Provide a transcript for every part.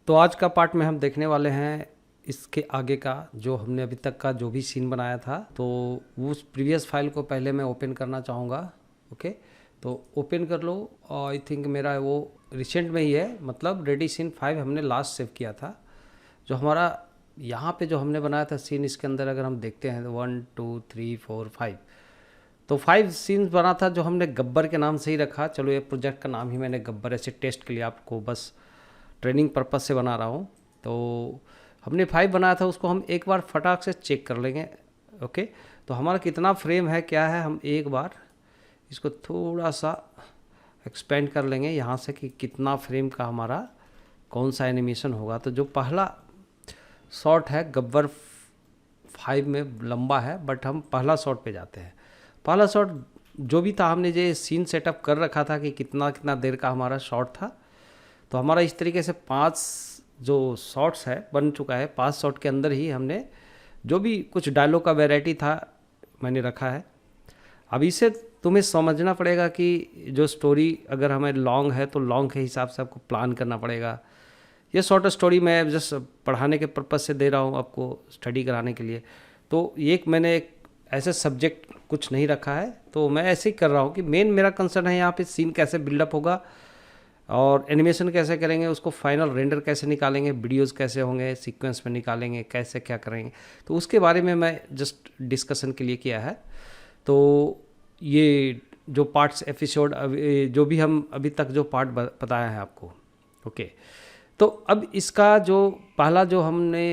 तो आज का पार्ट में हम देखने वाले हैं इसके आगे का, जो हमने अभी तक का जो भी सीन बनाया था। तो उस प्रीवियस फाइल को पहले मैं ओपन करना चाहूँगा। ओके, तो ओपन कर लो। आई थिंक मेरा वो रिसेंट में ही है, मतलब रेडी सीन 5 हमने लास्ट सेव किया था। जो हमारा यहाँ पे जो हमने बनाया था सीन, इसके अंदर अगर हम देखते हैं तो 1 2 3 4 5, तो 5 सीन्स बना था जो हमने गब्बर के नाम से ही रखा। चलो, ये प्रोजेक्ट का नाम ही मैंने गब्बर ऐसे टेस्ट के लिए आपको बस ट्रेनिंग पर्पस से बना रहा हूँ। तो हमने 5 बनाया था, उसको हम एक बार फटाक से चेक कर लेंगे। ओके, तो हमारा कितना फ्रेम है, क्या है, हम एक बार इसको थोड़ा सा एक्सपेंड कर लेंगे यहाँ से कि कितना फ्रेम का हमारा कौन सा एनिमेशन होगा। तो जो पहला शॉट है गब्बर 5 में लंबा है, बट हम पहला शॉट पे जाते हैं। पहला शॉट जो भी था, हमने जो सीन सेटअप कर रखा था कि कितना कितना देर का हमारा शॉट था। तो हमारा इस तरीके से 5 जो शॉट्स है बन चुका है। 5 शॉट के अंदर ही हमने जो भी कुछ डायलॉग का वैरायटी था मैंने रखा है। अब इसे तुम्हें समझना पड़ेगा कि जो स्टोरी अगर हमें लॉन्ग है तो लॉन्ग के हिसाब से आपको प्लान करना पड़ेगा। ये शॉर्ट स्टोरी मैं जस्ट पढ़ाने के पर्पज़ से दे रहा हूँ आपको, स्टडी कराने के लिए। तो मैंने एक ऐसे सब्जेक्ट कुछ नहीं रखा है, तो मैं ऐसे ही कर रहा हूँ कि मेन मेरा कंसर्न है यहाँ पे सीन कैसे बिल्डअप होगा और एनिमेशन कैसे करेंगे, उसको फाइनल रेंडर कैसे निकालेंगे, वीडियोस कैसे होंगे, सीक्वेंस में निकालेंगे, कैसे क्या करेंगे। तो उसके बारे में मैं जस्ट डिस्कशन के लिए किया है। तो ये जो पार्ट्स एपिसोड जो भी हम अभी तक जो पार्ट बताया है आपको। ओके, तो अब इसका जो पहला जो हमने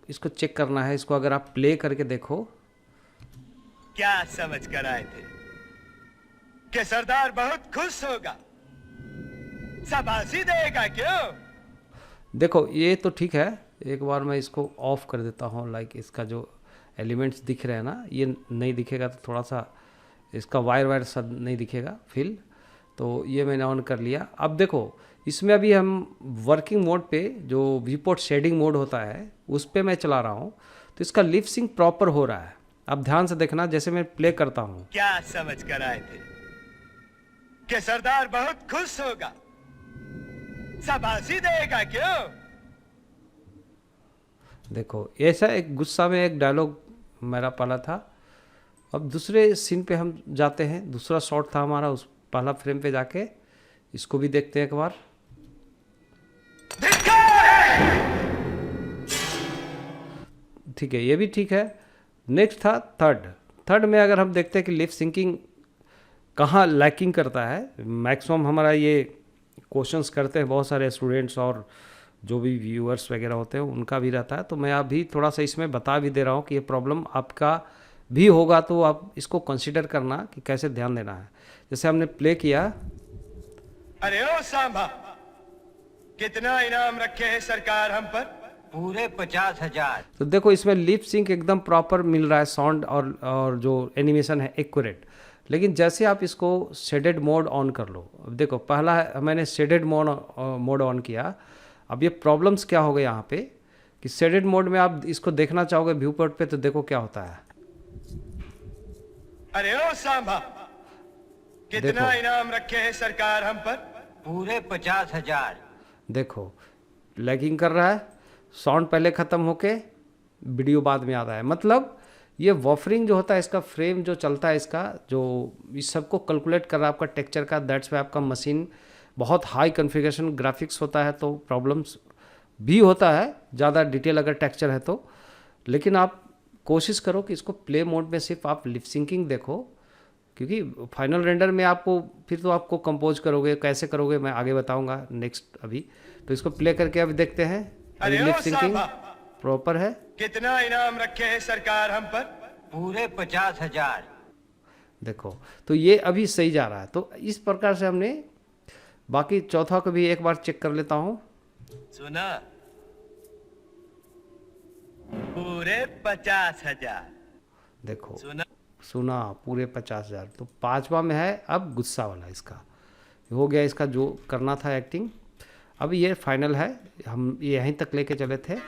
इसको चेक करना है, इसको अगर आप प्ले करके देखो। क्या समझ कर आए थे कि सरदार बहुत खुश होगा, शाबाशी देगा क्यों? देखो, ये तो ठीक है। एक बार मैं इसको ऑफ कर देता हूँ, लाइक इसका जो एलिमेंट्स दिख रहे हैं ना, ये नहीं दिखेगा तो थोड़ा सा इसका वायर वायर सब नहीं दिखेगा फिल। तो ये मैंने ऑन कर लिया। अब देखो, इसमें अभी हम वर्किंग मोड पे जो व्यूपोर्ट शेडिंग मोड होता है उस पे मैं चला रहा हूँ। तो इसका लिप सिंक प्रॉपर हो रहा है। अब ध्यान से देखना, जैसे मैं प्ले करता हूँ। क्या समझ कर आए थे कि सरदार बहुत खुश होगा, शाबाशी देगा क्यों? देखो, ऐसा एक गुस्सा में एक डायलॉग मेरा पहला था। अब दूसरे सीन पे हम जाते हैं। दूसरा शॉट था हमारा, उस पहला फ्रेम पे जाके इसको भी देखते हैं एक बार। ठीक है, ये भी ठीक है। नेक्स्ट था थर्ड में अगर हम देखते हैं कि लिप सिंकिंग कहाँ लैकिंग करता है। मैक्सिमम हमारा ये क्वेश्चंस करते हैं बहुत सारे स्टूडेंट्स और जो भी व्यूअर्स वगैरह होते हैं उनका भी रहता है। तो मैं अभी थोड़ा सा इसमें बता भी दे रहा हूँ कि ये प्रॉब्लम आपका भी होगा, तो आप इसको कंसिडर करना कि कैसे ध्यान देना है। जैसे हमने प्ले किया। अरे ओ सांभा, कितना इनाम रखे हैं सरकार हम पर? पूरे 50,000। तो देखो, इसमें लिप सिंक एकदम प्रॉपर मिल रहा है, साउंड और जो एनिमेशन है एक्यूरेट। लेकिन जैसे आप इसको शेडेड मोड ऑन कर लो, अब देखो पहला मैंने शेडेड मोड ऑन किया। अब ये प्रॉब्लम्स क्या हो गए यहाँ पे कि शेडेड मोड में आप इसको देखना चाहोगे व्यू पोर्ट पे, तो देखो क्या होता है। अरे ओ सांभा, कितना इनाम रखे हैं सरकार हम पर? पूरे 50,000। देखो, लैगिंग कर रहा है, साउंड पहले ख़त्म होके वीडियो बाद में आता है। मतलब ये वॉफरिंग जो होता है, इसका फ्रेम जो चलता है, इसका जो इस सबको कैलकुलेट कर रहा है आपका टेक्सचर का, दैट्स वाई आपका मशीन बहुत हाई कॉन्फ़िगरेशन ग्राफिक्स होता है। तो प्रॉब्लम्स भी होता है ज़्यादा डिटेल अगर टेक्सचर है तो। लेकिन आप कोशिश करो कि इसको प्ले मोड में सिर्फ आप लिप सिंकिंग देखो, क्योंकि फाइनल रेंडर में आपको फिर तो आपको कंपोज करोगे, कैसे करोगे मैं आगे बताऊंगा नेक्स्ट अभी। तो इसको प्ले करके अभी देखते हैं। अभी अरे लिप ओ सिंकिंग सांभा, प्रॉपर है। कितना इनाम रखे हैं सरकार हम पर? पूरे 50,000। देखो, तो ये अभी सही जा रहा है। तो इस प्रकार से हमने बाकी चौथा को भी एक बार चेक कर लेता हूँ। सुना, पूरे 50,000। देखो, सुना, सुना, पूरे 50,000। तो पांचवा में है अब गुस्सा वाला, इसका हो गया, इसका जो करना था एक्टिंग। अब ये फाइनल है, हम यहीं तक लेके चले थे।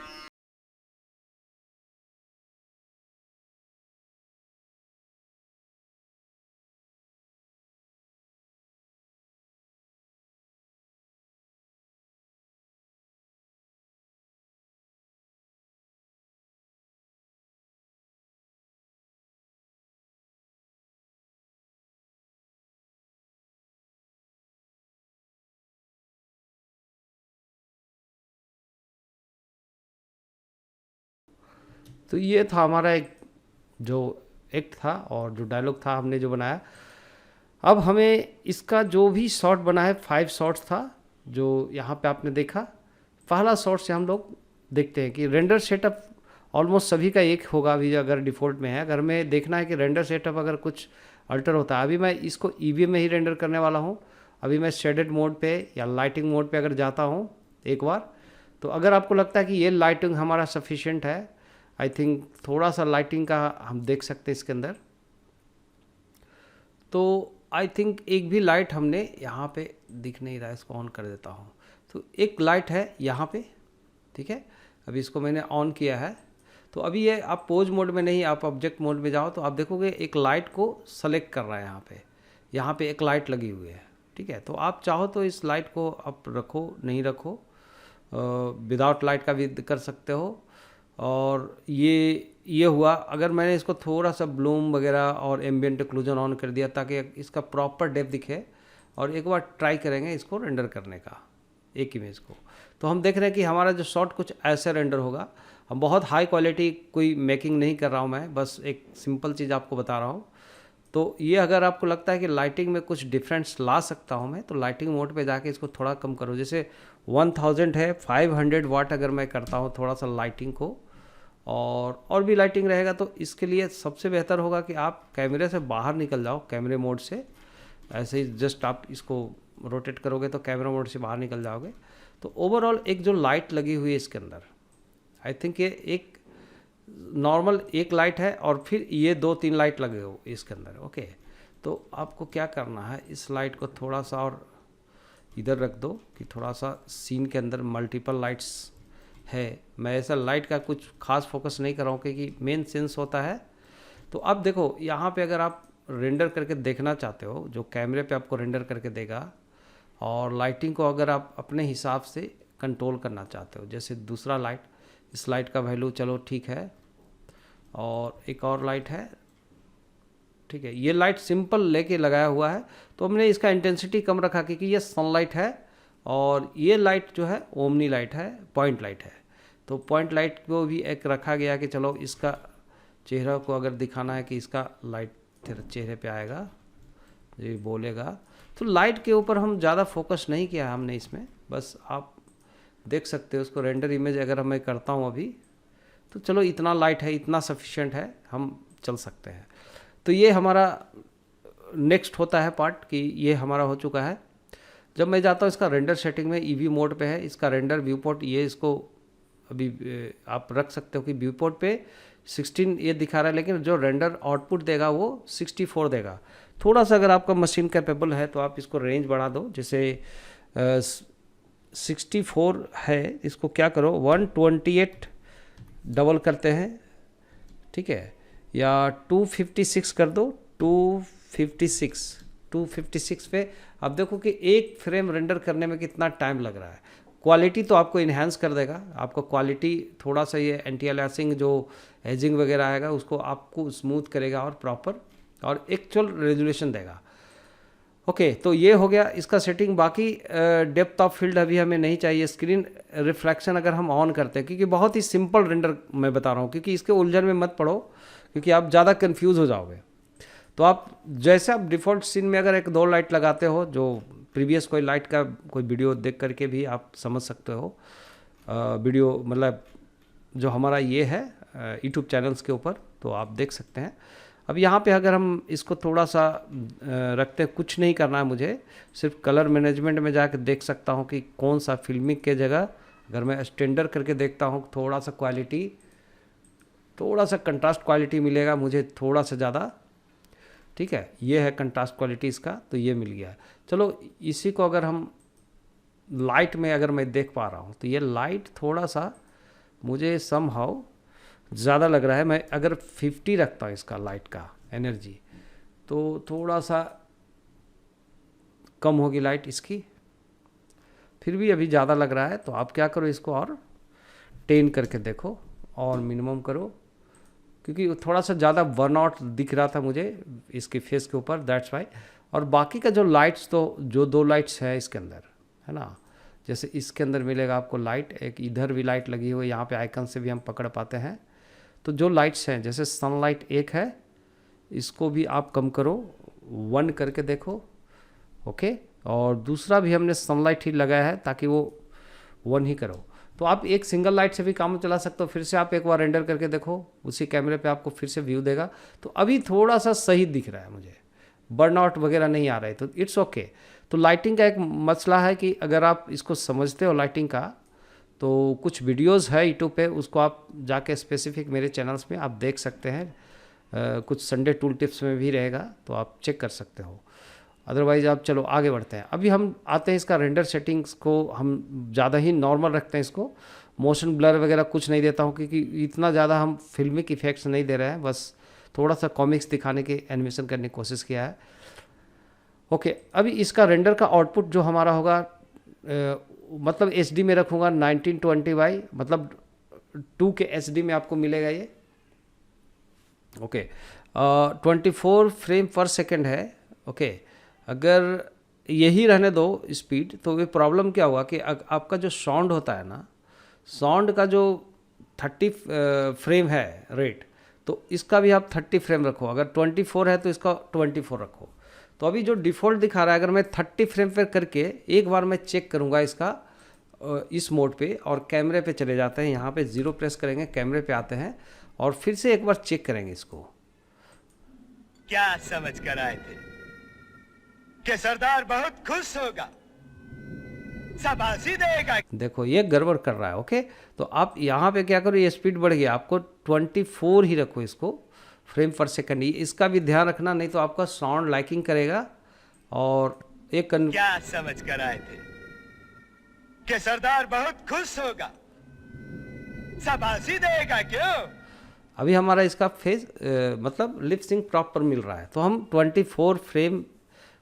तो ये था हमारा एक जो एक्ट था और जो डायलॉग था हमने जो बनाया। अब हमें इसका जो भी शॉट बना है 5 शॉट्स था जो यहाँ पे आपने देखा। पहला शॉट से हम लोग देखते हैं कि रेंडर सेटअप ऑलमोस्ट सभी का एक होगा अभी अगर डिफ़ॉल्ट में है। अगर हमें देखना है कि रेंडर सेटअप अगर कुछ अल्टर होता है, अभी मैं इसको ईवीएम में ही रेंडर करने वाला हूँ। अभी मैं शेडेड मोड पे या लाइटिंग मोड पे अगर जाता हूँ एक बार, तो अगर आपको लगता है कि ये लाइटिंग हमारा सफिशिएंट है, आई थिंक थोड़ा सा लाइटिंग का हम देख सकते हैं इसके अंदर। तो आई थिंक एक भी लाइट हमने यहाँ पे दिख नहीं रहा है, इसको ऑन कर देता हूँ। तो एक लाइट है यहाँ पे, ठीक है। अभी इसको मैंने ऑन किया है। तो अभी ये आप पोज मोड में नहीं, आप ऑब्जेक्ट मोड में जाओ तो आप देखोगे एक लाइट को सेलेक्ट कर रहा है यहाँ पे एक लाइट लगी हुई है, ठीक है। तो आप चाहो तो इस लाइट को आप रखो, नहीं रखो, विदाउट लाइट का भी कर सकते हो। और ये हुआ। अगर मैंने इसको थोड़ा सा ब्लूम वगैरह और एम्बिएंट ओक्लूजन ऑन कर दिया ताकि इसका प्रॉपर डेप्थ दिखे, और एक बार ट्राई करेंगे इसको रेंडर करने का एक इमेज को, तो हम देख रहे हैं कि हमारा जो शॉट कुछ ऐसे रेंडर होगा। हम बहुत हाई क्वालिटी कोई मेकिंग नहीं कर रहा हूँ मैं, बस एक सिंपल चीज़ आपको बता रहा हूँ। तो ये अगर आपको लगता है कि लाइटिंग में कुछ डिफरेंस ला सकता हूँ मैं, तो लाइटिंग मोड पे जाके इसको थोड़ा कम करो। जैसे 1000 है, 500 वाट अगर मैं करता हूँ थोड़ा सा लाइटिंग को, और भी लाइटिंग रहेगा, तो इसके लिए सबसे बेहतर होगा कि आप कैमरे से बाहर निकल जाओ, कैमरे मोड से ऐसे ही जस्ट आप इसको रोटेट करोगे तो कैमरा मोड से बाहर निकल जाओगे। तो ओवरऑल एक जो लाइट लगी हुई है इसके अंदर, आई थिंक ये एक नॉर्मल एक लाइट है और फिर ये 2-3 लाइट लगे हो इसके अंदर, ओके। तो आपको क्या करना है, इस लाइट को थोड़ा सा और इधर रख दो कि थोड़ा सा सीन के अंदर मल्टीपल लाइट्स है। मैं ऐसा लाइट का कुछ खास फोकस नहीं कर रहा हूँ क्योंकि मेन सेंस होता है। तो अब देखो यहाँ पे अगर आप रेंडर करके देखना चाहते हो, जो कैमरे पे आपको रेंडर करके देगा, और लाइटिंग को अगर आप अपने हिसाब से कंट्रोल करना चाहते हो, जैसे दूसरा लाइट, इस लाइट का वैल्यू चलो ठीक है, और एक और लाइट है, ठीक है। ये लाइट सिंपल लेके लगाया हुआ है, तो हमने इसका इंटेंसिटी कम रखा क्योंकि ये सनलाइट है, और ये लाइट जो है ओमनी लाइट है, पॉइंट लाइट है। तो पॉइंट लाइट को भी एक रखा गया कि चलो इसका चेहरा को अगर दिखाना है कि इसका लाइट तेरे चेहरे पे आएगा, ये बोलेगा। तो लाइट के ऊपर हम ज़्यादा फोकस नहीं किया हमने इसमें, बस आप देख सकते हो उसको। रेंडर इमेज अगर मैं करता हूँ अभी, तो चलो इतना लाइट है, इतना सफिशिएंट है, हम चल सकते हैं। तो ये हमारा नेक्स्ट होता है पार्ट कि ये हमारा हो चुका है। जब मैं जाता हूँ इसका रेंडर सेटिंग में, ईवी मोड पे है इसका रेंडर व्यू पोर्ट, ये इसको अभी आप रख सकते हो कि व्यू पोर्ट पे 16 ये दिखा रहा है, लेकिन जो रेंडर आउटपुट देगा वो 64 देगा। थोड़ा सा अगर आपका मशीन कैपेबल है तो आप इसको रेंज बढ़ा दो, जैसे 64 है, इसको क्या करो 128 डबल करते हैं, ठीक है, या 256 कर दो, 256 पे अब देखो कि एक फ्रेम रेंडर करने में कितना टाइम लग रहा है। क्वालिटी तो आपको इन्हांस कर देगा, आपको क्वालिटी थोड़ा सा ये एंटी अलियासिंग जो एजिंग वगैरह आएगा उसको आपको स्मूथ करेगा और प्रॉपर और एक्चुअल रेजोल्यूशन देगा। ओके, तो ये हो गया इसका सेटिंग। बाकी डेप्थ ऑफ फील्ड अभी हमें नहीं चाहिए। स्क्रीन रिफ्लेक्शन अगर हम ऑन करते हैं, क्योंकि बहुत ही सिंपल रेंडर मैं बता रहा हूँ, क्योंकि इसके उलझन में मत पड़ो क्योंकि आप ज़्यादा कंफ्यूज हो जाओगे। तो आप जैसे आप डिफ़ॉल्ट सीन में अगर 1-2 लाइट लगाते हो, जो प्रीवियस कोई लाइट का कोई वीडियो देख करके भी आप समझ सकते हो, वीडियो मतलब जो हमारा ये है यूट्यूब चैनल्स के ऊपर, तो आप देख सकते हैं। अब यहाँ पे अगर हम इसको थोड़ा सा रखते हैं, कुछ नहीं करना है मुझे, सिर्फ कलर मैनेजमेंट में जाकर देख सकता हूँ कि कौन सा फिल्मिंग के जगह अगर मैं स्टैंडर्ड करके देखता हूँ, थोड़ा सा क्वालिटी, थोड़ा सा कंट्रास्ट क्वालिटी मिलेगा मुझे थोड़ा सा ज़्यादा, ठीक है। ये है कंट्रास्ट क्वालिटी इसका, तो ये मिल गया। चलो इसी को अगर हम लाइट में अगर मैं देख पा रहा हूँ, तो ये लाइट थोड़ा सा मुझे समहाउ ज़्यादा लग रहा है। मैं अगर 50 रखता हूँ इसका लाइट का एनर्जी, तो थोड़ा सा कम होगी लाइट इसकी, फिर भी अभी ज़्यादा लग रहा है। तो आप क्या करो, इसको और 10 करके देखो और मिनिमम करो, क्योंकि थोड़ा सा ज़्यादा बर्नआउट दिख रहा था मुझे इसके फेस के ऊपर, दैट्स वाई। और बाकी का जो लाइट्स, तो जो 2 लाइट्स है इसके अंदर, है ना, जैसे इसके अंदर मिलेगा आपको लाइट, एक इधर भी लाइट लगी हुई है, यहाँ पे आइकन से भी हम पकड़ पाते हैं। तो जो लाइट्स हैं जैसे सनलाइट एक है, इसको भी आप कम करो, 1 करके देखो, ओके। और दूसरा भी हमने सनलाइट ही लगाया है ताकि वो 1 ही करो। तो आप एक सिंगल लाइट से भी काम चला सकते हो। फिर से आप एक बार रेंडर करके देखो, उसी कैमरे पे आपको फिर से व्यू देगा। तो अभी थोड़ा सा सही दिख रहा है मुझे, बर्नआउट वगैरह नहीं आ रहा है, तो इट्स ओके। तो लाइटिंग का एक मसला है कि अगर आप इसको समझते हो लाइटिंग का, तो कुछ वीडियोस है यूट्यूब पे, उसको आप जाके स्पेसिफिक मेरे चैनल्स में आप देख सकते हैं। कुछ संडे टूल टिप्स में भी रहेगा, तो आप चेक कर सकते हो। अदरवाइज आप चलो आगे बढ़ते हैं। अभी हम आते हैं इसका रेंडर सेटिंग्स को, हम ज़्यादा ही नॉर्मल रखते हैं इसको, मोशन ब्लर वगैरह कुछ नहीं देता हूँ, क्योंकि इतना ज़्यादा हम फिल्मिक इफेक्ट्स नहीं दे रहे हैं, बस थोड़ा सा कॉमिक्स दिखाने की एनिमेशन करने की कोशिश किया है, ओके। अभी इसका रेंडर का आउटपुट जो हमारा होगा, मतलब HD में रखूँगा 1920 मतलब 2 के HD में आपको मिलेगा ये, ओके। 24 फ्रेम पर सेकेंड है, ओके। अगर यही रहने दो स्पीड, तो ये प्रॉब्लम क्या हुआ कि आपका जो साउंड होता है ना, साउंड का जो 30 फ्रेम है रेट, तो इसका भी आप 30 फ्रेम रखो। अगर 24 है तो इसका 24 रखो। तो अभी जो डिफ़ॉल्ट दिखा रहा है, अगर मैं 30 फ्रेम पर करके एक बार मैं चेक करूँगा इसका इस मोड पे, और कैमरे पे चले जाते हैं, यहाँ पे 0 प्रेस करेंगे, कैमरे पे आते हैं और फिर से एक बार चेक करेंगे इसको। क्या समझ कर आए थे कि सरदार बहुत खुश होगा, शाबाशी देगा? देखो ये गड़बड़ कर रहा है, ओके। तो आप यहाँ पे क्या करो, ये स्पीड बढ़ गया, आपको 24 ही रखो इसको फ्रेम पर सेकंड। इसका भी ध्यान रखना, नहीं तो आपका साउंड लाइकिंग करेगा। और एक क्या समझ कर आए थे कि सरदार बहुत खुश होगा, शाबाशी देगा? क्यों? अभी हमारा इसका फेज मतलब लिप सिंक प्रॉपर मिल रहा है। तो हम 24 फ्रेम,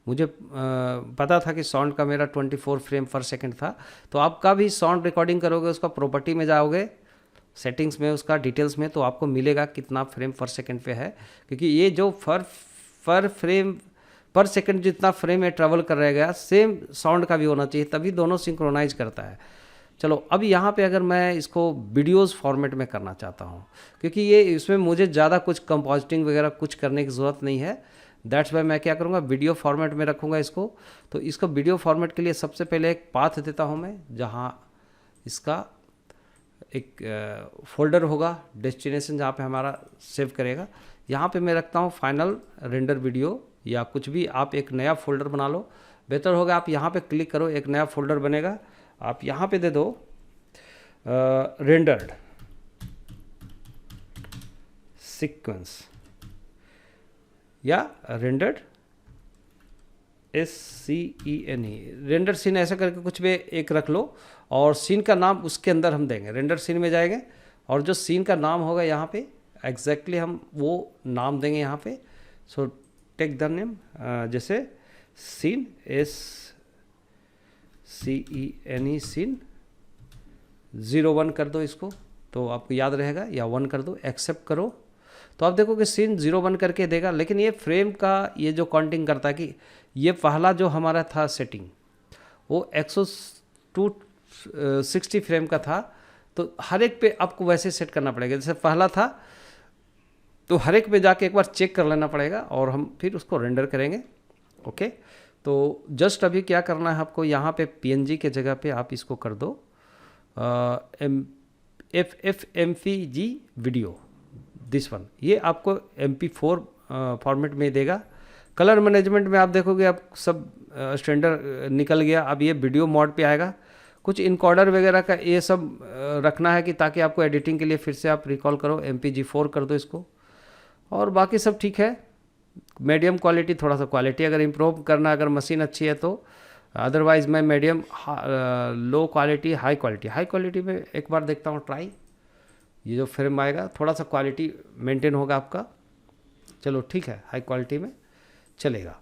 मुझे पता था कि साउंड का मेरा 24 फ्रेम पर सेकंड था। तो आपका भी साउंड रिकॉर्डिंग करोगे, उसका प्रॉपर्टी में जाओगे, सेटिंग्स में, उसका डिटेल्स में, तो आपको मिलेगा कितना फ्रेम पर सेकंड पे है। क्योंकि ये जो पर फ्रेम पर सेकंड जितना फ्रेम में ट्रेवल कर रहेगा, सेम साउंड का भी होना चाहिए, तभी दोनों सिंक्रोनाइज करता है। चलो अब यहाँ पे अगर मैं इसको वीडियोस फॉर्मेट में करना चाहता हूँ, क्योंकि ये इसमें मुझे ज़्यादा कुछ कंपोजिटिंग वगैरह कुछ करने की ज़रूरत नहीं है, दैट्स वाई मैं क्या करूँगा, वीडियो फॉर्मेट में रखूँगा इसको। तो इसको वीडियो फॉर्मेट के लिए सबसे पहले एक पाथ देता हूँ मैं, जहाँ इसका एक फोल्डर होगा, डेस्टिनेशन जहाँ पे हमारा सेव करेगा। यहाँ पे मैं रखता हूँ फाइनल रेंडर वीडियो, या कुछ भी आप एक नया फोल्डर बना लो, बेहतर होगा आप यहाँ पे क्लिक करो, एक नया फोल्डर बनेगा। आप यहाँ पे दे दो रेंडर्ड सीक्वेंस या रेंडर्ड SCENE, रेंडर सीन ऐसा करके कुछ भी एक रख लो, और सीन का नाम उसके अंदर हम देंगे। रेंडर सीन में जाएंगे और जो सीन का नाम होगा यहाँ पे एग्जैक्टली हम वो नाम देंगे यहाँ पे। सो टेक द नेम, जैसे सीन SCENE सीन 01 कर दो इसको, तो आपको याद रहेगा, या 1 कर दो, एक्सेप्ट करो। तो आप देखो कि सीन 01 करके देगा। लेकिन ये फ्रेम का ये जो काउंटिंग करता है कि ये पहला जो हमारा था सेटिंग, वो 160 फ्रेम का था, तो हर एक पे आपको वैसे सेट करना पड़ेगा। जैसे पहला था तो हर एक पे जाके एक बार चेक कर लेना पड़ेगा, और हम फिर उसको रेंडर करेंगे, ओके। तो जस्ट अभी क्या करना है आपको, यहाँ पे PNG के जगह पे आप इसको कर दो FFmpeg वीडियो, दिस वन। ये आपको MP4 फॉर्मेट में देगा। कलर मैनेजमेंट में आप देखोगे अब सब स्टैंडर्ड निकल गया, अब ये वीडियो मोड पे आएगा। कुछ इनकोडर वगैरह का ये सब रखना है कि ताकि आपको एडिटिंग के लिए फिर से आप रिकॉल करो, MPG4 कर दो इसको, और बाकी सब ठीक है। मीडियम क्वालिटी, थोड़ा सा क्वालिटी अगर इम्प्रूव करना, अगर मशीन अच्छी है तो, अदरवाइज़ मैं medium, low quality, high quality में एक बार देखता हूँ ट्राई। ये जो फ्रेम आएगा थोड़ा सा क्वालिटी मेंटेन होगा आपका, चलो ठीक है, हाई क्वालिटी में चलेगा।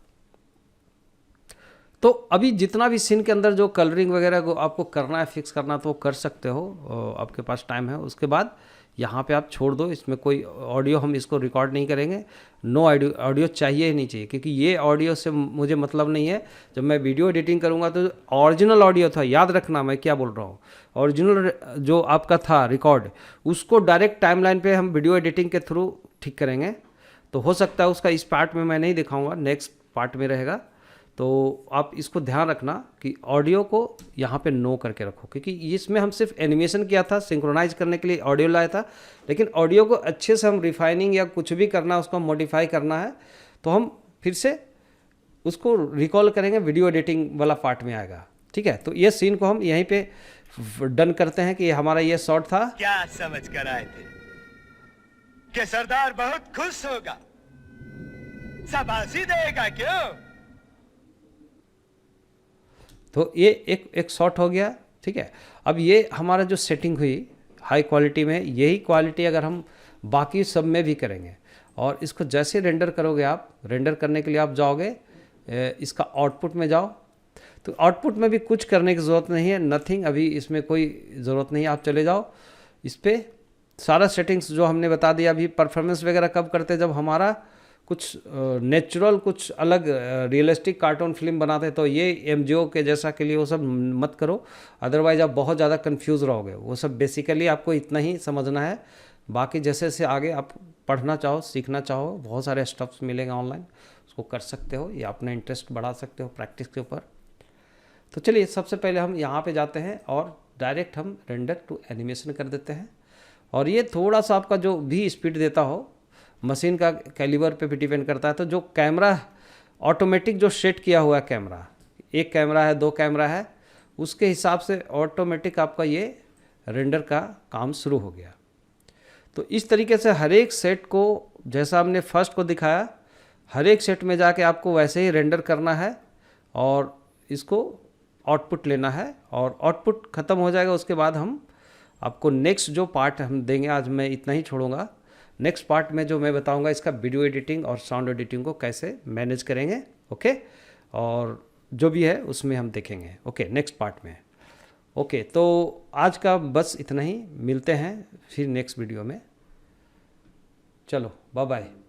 तो अभी जितना भी सीन के अंदर जो कलरिंग वगैरह को आपको करना है, फिक्स करना, तो वो कर सकते हो, आपके पास टाइम है। उसके बाद यहाँ पे आप छोड़ दो, इसमें कोई ऑडियो हम इसको रिकॉर्ड नहीं करेंगे। नो ऑडियो चाहिए ही नहीं चाहिए, क्योंकि ये ऑडियो से मुझे मतलब नहीं है। जब मैं वीडियो एडिटिंग करूँगा तो ओरिजिनल ऑडियो था, याद रखना मैं क्या बोल रहा हूँ, ओरिजिनल जो आपका था रिकॉर्ड, उसको डायरेक्ट टाइमलाइन पे हम वीडियो एडिटिंग के थ्रू ठीक करेंगे। तो हो सकता है उसका इस पार्ट में मैं नहीं दिखाऊंगा, नेक्स्ट पार्ट में रहेगा। तो आप इसको ध्यान रखना कि ऑडियो को यहाँ पे नो करके रखो, क्योंकि इसमें हम सिर्फ एनिमेशन किया था, सिंक्रोनाइज करने के लिए ऑडियो लाया था, लेकिन ऑडियो को अच्छे से हम रिफाइनिंग या कुछ भी करना है, उसको मॉडिफाई करना है, तो हम फिर से उसको रिकॉल करेंगे, वीडियो एडिटिंग वाला पार्ट में आएगा। ठीक है, तो ये सीन को हम यहीं पे डन करते हैं कि हमारा ये शॉट था। क्या समझ कर आए थे कि सरदार बहुत खुश होगा, शाबाशी देगा क्यों? तो ये एक शॉट हो गया। ठीक है, अब ये हमारा जो सेटिंग हुई हाई क्वालिटी में, यही क्वालिटी अगर हम बाकी सब में भी करेंगे, और इसको जैसे रेंडर करोगे, आप रेंडर करने के लिए आप जाओगे इसका आउटपुट में जाओ, तो आउटपुट में भी कुछ करने की ज़रूरत नहीं है, नथिंग, अभी इसमें कोई ज़रूरत नहीं है। आप चले जाओ इस पर, सारा सेटिंग्स जो हमने बता दिया। अभी परफॉर्मेंस वगैरह कब करते, जब हमारा कुछ नेचुरल, कुछ अलग रियलिस्टिक कार्टून फिल्म बनाते, तो ये एमजीओ के जैसा के लिए वो सब मत करो, अदरवाइज आप बहुत ज़्यादा कंफ्यूज रहोगे। वो सब बेसिकली आपको इतना ही समझना है, बाकी जैसे जैसे आगे आप पढ़ना चाहो, सीखना चाहो, बहुत सारे स्टफ्स मिलेगा ऑनलाइन, उसको कर सकते हो, या अपना इंटरेस्ट बढ़ा सकते हो प्रैक्टिस के ऊपर। तो चलिए, सबसे पहले हम यहाँ पे जाते हैं और डायरेक्ट हम रेंडर टू एनिमेशन कर देते हैं। और ये थोड़ा सा आपका जो भी स्पीड देता हो, मशीन का कैलिबर पे भी डिपेंड करता है। तो जो कैमरा ऑटोमेटिक जो सेट किया हुआ है कैमरा, एक कैमरा है, दो कैमरा है, उसके हिसाब से ऑटोमेटिक आपका ये रेंडर का काम शुरू हो गया। तो इस तरीके से हर एक सेट को, जैसा हमने फर्स्ट को दिखाया, हर एक सेट में जाके आपको वैसे ही रेंडर करना है और इसको आउटपुट लेना है, और आउटपुट ख़त्म हो जाएगा। उसके बाद हम आपको नेक्स्ट जो पार्ट हम देंगे, आज मैं इतना ही छोड़ूंगा, नेक्स्ट पार्ट में जो मैं बताऊंगा इसका वीडियो एडिटिंग और साउंड एडिटिंग को कैसे मैनेज करेंगे। ओके, और जो भी है उसमें हम देखेंगे। ओके, नेक्स्ट पार्ट में। ओके, तो आज का बस इतना ही, मिलते हैं फिर नेक्स्ट वीडियो में। चलो, बाय बाय।